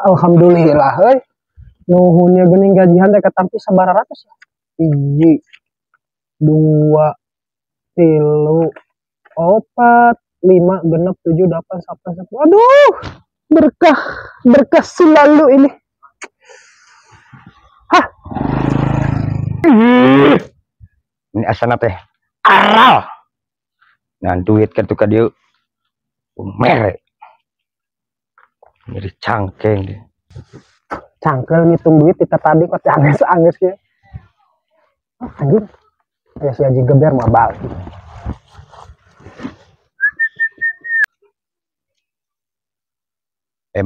Alhamdulillah nuhunnya gening gajian teh katampi sabaraha ratus ya. 1 2 3 4 5 6 7 8 9 10. Aduh, berkah selalu ini. Hah. Ini asana teh aral. Nah, duit kan tuh ka dieu. Mere. Jadi cangkeng deh. Cangkel ngitung duit kita tadi kok angges ya. Anjir. Ya si Haji geber mah balik.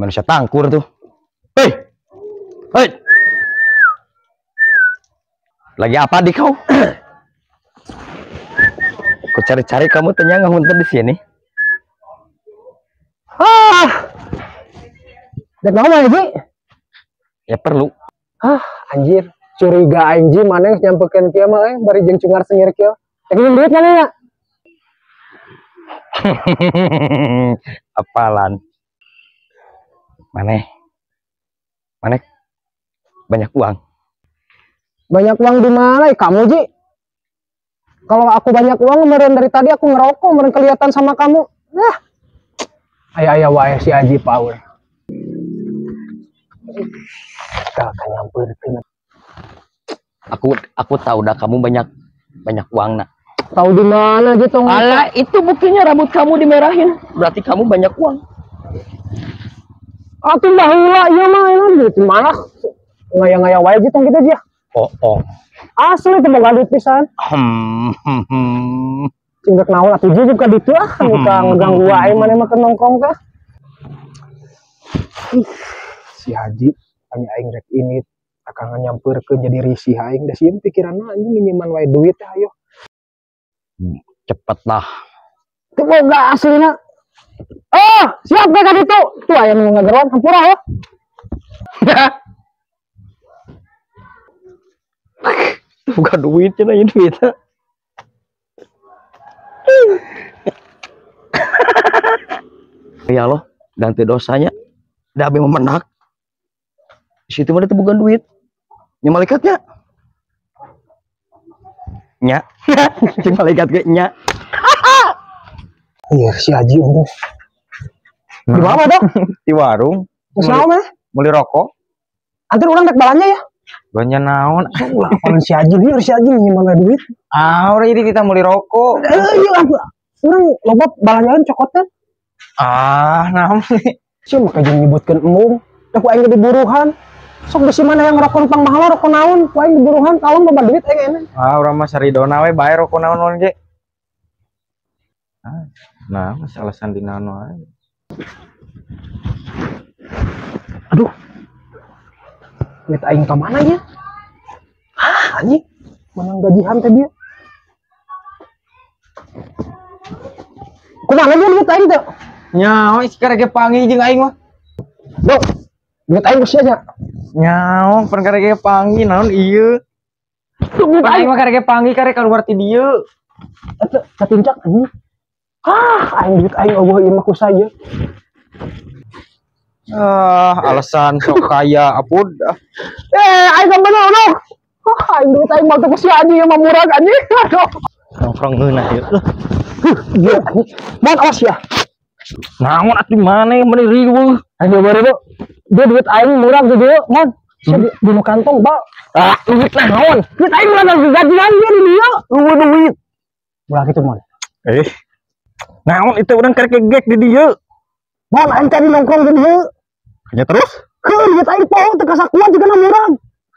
Manusia tangkur tuh. Hei. Hei. Lagi apa di kau? Aku cari-cari kamu ternyata ngunter di sini. Dek naon Haji? Ya perlu. Anjir, curiga anjing mana nyampekeun kieu mah bari jeung cungar sengir kieu. Teh duit mana ya? Apalan. Maneh banyak uang. Banyak uang di mana? Kamu Ji? Kalau aku banyak uang kemarin dari tadi aku ngerokok, kemarin kelihatan sama kamu. Ayah wae si Haji Paul. Kita akan nyamperin. Aku tahu dah kamu banyak uang nak. Tahu di mana gitu? Alah, itu buktinya rambut kamu dimerahin. Berarti kamu banyak uang. Atuh baheula ieu mah duit mana? Ngaya-ngaya wae gitu kita aja. Oh. Asli teh boga duit pisan. Cinggek naon atuh juga ditu muka ngeganggu wae mane mah ke nongkrong teh. Si Haji hanya aing rek ini akan nyampeurkeun jadi risih aing da sieun pikiranna anjing minjeman wae duit teh ayo. Cepet lah. Teu boga aslina. Siap ka ditu. Tuh aya nu ngageron hampura ya. Bukan duit cenah ieu duit. Ya Allah, ganti dosanya. Da abdi memenak. Situ mah teh bukan duit. Nya malaikatnya. Nya. Si malaikat ge nya. Iya si Haji untung. Di mana dong? Di warung. Naon mah? Beli rokok. Antar orang rek balanya ya. Banyak naon. Ulah paling si Haji nyimpan duit. Urang jadi kita beli rokok. Iya urang loba balanyaan cokotan. Naon. Sih maka jeung nyebutkeun emung. Da ku aing diburuhan. Sok bisi mana yang rokok pang mahal rokok naon? Ku aing diburuhan kalon loba duit aing. Urang mah saridona we bae rokok naon ge. Nah, alasan di naon wae. Aduh. Duit aing ka mana ya? Anjing. Menang gajian teh dia. Kumaha dia duit aing teh? Nyaho sekarang ge panggil jeung aing mah. Dok. Duit aing geus aja. Nyaho pan karek ge panggil naon ieu? Duit aing mah karek ge panggil karek kaluar ti dieu. Eta katincak anjing. Aing duit aing eueuh ieu mah ku saya. Alasan sok kaya apud. Aing kan bener dong. Aing duit aing mah teh ku si Haji mah murah anjing. Aduh. Nongkrong ngeunah ieu. Iya anjing. Mun awas ya. Naon atuh maneh meni riweuh. Ayo bare do. Dia duit aing murah gede, mon. Di kantong, Bal. Duit naon? Duit aing murah gajian dia di dia. Duit. Murah gitu, mon. Naon itu urang karek gegek di dieu. Mon, aing tadi nongkrong di dieu. Hanya terus? Duit aing poho teu kasakuat juga murah.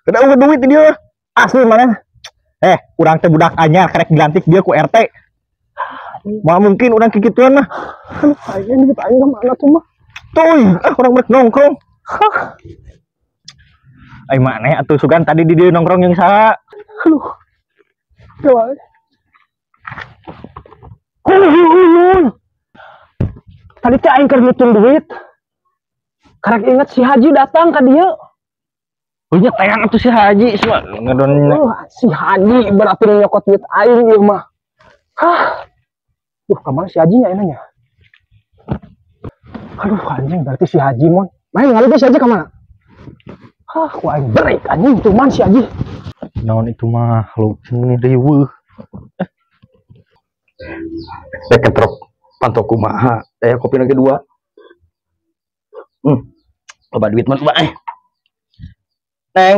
Kada eueuh duit di dieu. Asli mana? Urang teh budak anyar karek dilantik dia ku RT. Mau mungkin urang kikituan mah. Aing duit aing mana tuh mah? Tuh, urang rek nongkrong. Ai maneh atuh sugan tadi di dieu nongkrong yang saha? Aduh. Coba. Tadi teh aing keur ngitung duit. Karek inget si Haji datang ka dieu. Nya tayang atuh si Haji semua ngadon. Si Haji berarti nyokot duit aing ieu mah. Kamana si Haji nya enanya? Aduh anjing berarti si Haji mon Main ngalih si Haji kemana? Hah, ku aing break anjing tuh man si Haji. Naon itu mah lu ini deui. Deket truk pantok kumaha. Kopi lagi dua. Loba duit mah coba Neng.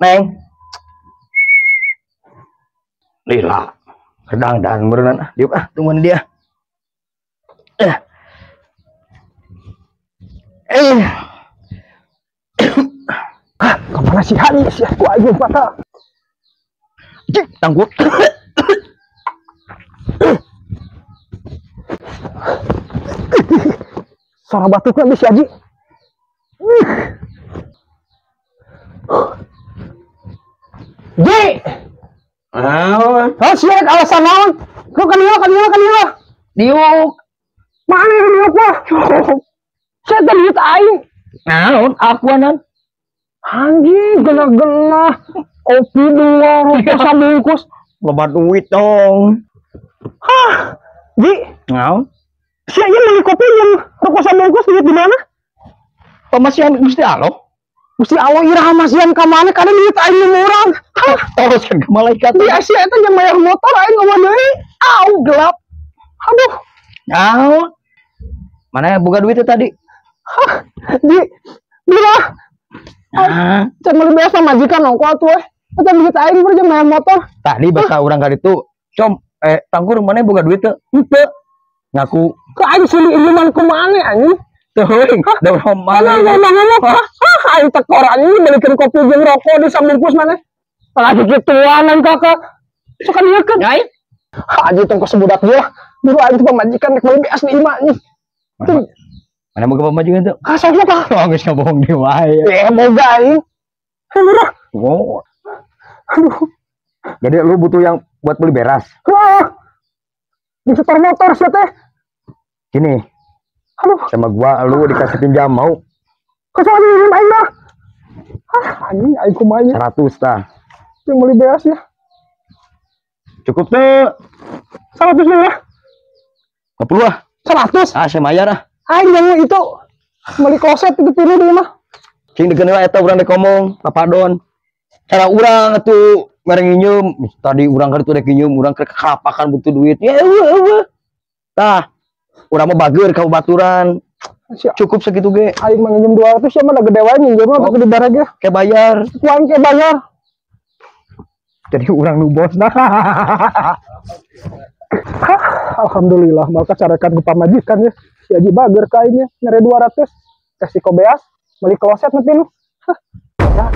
Neng. Lila. Kedang dan berenang diuk tungguin dia. Kemana si Haji? Si aku aja patah. Tangguh. Suara batuk lagi si Haji. Ji! Oh, siap alasan naon? Kau kan iya. Diuk. Mana diuk mah? Saya tadi aing. Naon akuanan? Anjing, genah-genah. Kopi 2 rupiah sabungkus. Loba duit dong. Hah? Ji? Naon? Si Aing beli kopi yang rokok sabungkus duit di mana? Pemasian Gusti Allah. Gusti Allah iraha masian ka mana kana duit aing murah. Terus ke malaikat. Di Asia eta jeung bayar motor aing ngomong deui. Au gelap. Aduh. Naon? Mana boga duit tadi? Hah? Ji, bila cek meuli biasa majikan ongko atuh eta duit aing meureun jeung bayar motor. Tadi bahasa urang kali itu, tangkur mana boga duit teh? Henteu. Ngaku ka aing sili iman kumaha anjing? teuing, da mana? Aing tekor anjing belikeun kopi jeung rokok di sabungkus maneh. Lagi kituan kakak. Sok dieukeun. Nyai. Haji tong sebudak dia. Dulu aing teh pamajikan rek meuli beas di imah anjing. Mana boga pamajikan teh? Kasih apa? Oh, geus ngabohong di wae. Boga aing. Murah. Oh. Aduh. Jadi lu butuh yang buat beli beras. Di setor motor sih teh. Gini. Aduh. Sama gua lu dikasih pinjam mau? Kasih pinjam aing mah. Anjing aing kumaha 100 tah. Yang beli beas ya. Cukup teh. 100 ya. 50 lah. 100. Saya bayar ah. Aing yang itu beli kloset itu pilih di mah. Cing dikenal eta urang rek ngomong, papadon. Cara urang atuh mereng nginyeum, tadi urang kali tuh rek nginyeum, urang rek kalapakan butuh duit. Ya eueuh. Tah, urang mah bager ka baturan. Cukup segitu ge. Aing mah nginjem 200 ya mah gede wae nginjem mah pakai di barang ge. Kayak bayar. Uang kayak bayar. Jadi urang nu bos nah. Alhamdulillah maka carakan ke pamajikan ya. Si Haji bager kainnya nyari 200 kasih kobeas beli kloset nanti lu. Ya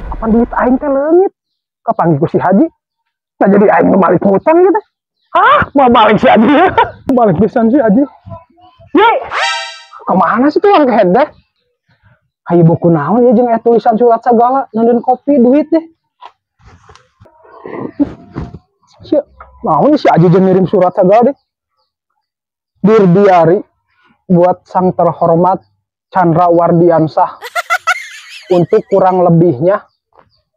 kapan duit aing teh leungit kapan ku si Haji nah jadi aing balik hutang gitu. Mau balik si Haji. Balik pisan si Haji. Ye kemana sih tuh orang kehendek hayu buku naon ya jeung tulisan surat segala nandeun kopi duit deh. Naon si Haji jeung ngirim surat segala deh. Dear Diary buat sang terhormat Chandra Wardiansah untuk kurang lebihnya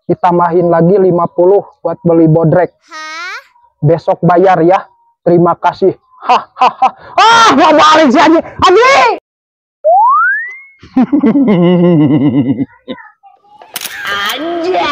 ditambahin lagi 50 buat beli bodrek. Besok bayar ya. Terima kasih. Hahaha. Mau balik si Haji. Haji. Aja.